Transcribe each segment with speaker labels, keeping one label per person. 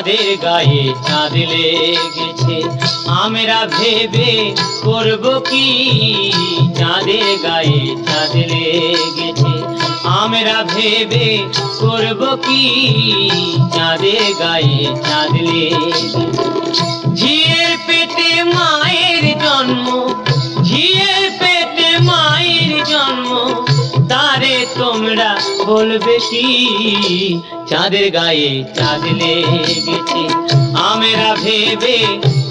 Speaker 1: চাঁদের গায়ে চাঁদ লেগেছে, আমরা ভেবে করব কি। চাঁদের গায়ে চাঁদ লেগেছে, আমরা ভেবে করব কি। চাঁদের গায়ে চাঁদ লেগেছে। ঝিয়ের পেটে মায়ের জন্ম, ঝিয়ের পেটে মায়ের জন্ম, তারে তোমরা বলবে কি। চাঁদের গায়ে চাঁদ লেগেছে, আমরা ভেবে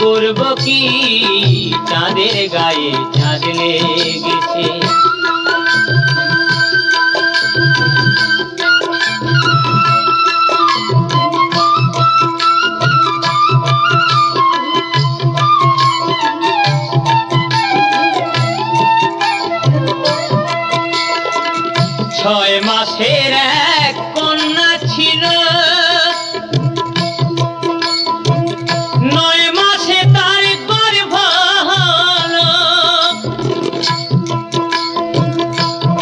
Speaker 1: করব কি। চাঁদের গায়ে চাঁদ লেগেছে। ছয় মাসের এক কন্যা ছিল, 9 মাসে তার গর্ভ হলো।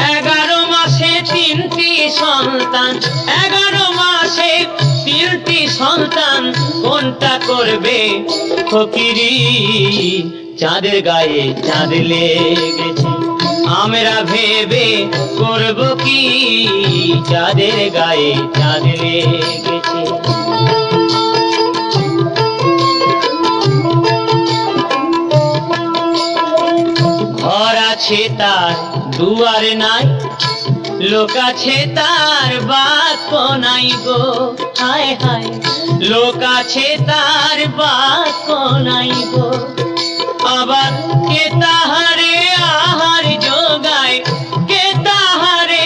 Speaker 1: 11 মাসে 3টি সন্তান, 11 মাসে 3টি সন্তান, কোনটা করবে ফকিরি। চাঁদের গায়ে চাঁদ লেগেছে, আমরা ভেবে করব কি। চাঁদের গায়ে চাঁদ লেগেছে। ঘর আছে তার দুয়ার নাই, লোক আছে তার বাক্য নাই গো। হায় হায়, লোক আছে তার বাক্য নাই গো। আবার কে তাহারে আহার যোগায়, কে তাহারে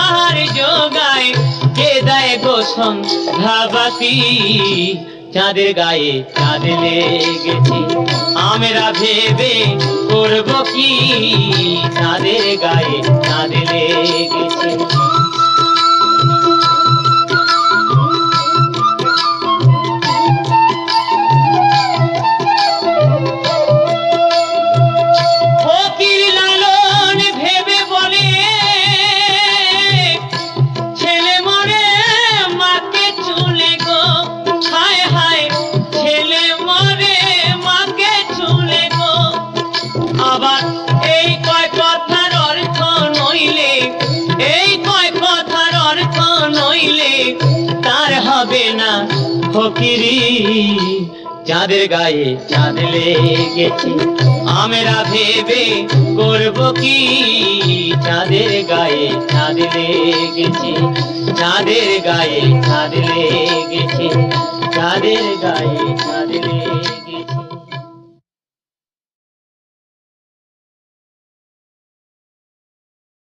Speaker 1: আহার যোগায়, কে দেয় গো সন্ধ্যাবাতি। চাঁদের গায়ে চাঁদ লেগেছে, আমরা ভেবে করব কি। চাঁদের গায়ে চাঁদ লেগেছে। আবার এই কয় কথার অর্থ নইলে, এই কয় কথার অর্থ নইলে তার হবে না ফকিরি। চাঁদের গায়ে চাঁদ লেগেছে, আমরা ভেবে করব কি। চাঁদের গায়ে চাঁদ লেগেছে, চাঁদের গায়ে চাঁদ লেগেছে, চাঁদের গায়ে চাঁদ লেগেছে।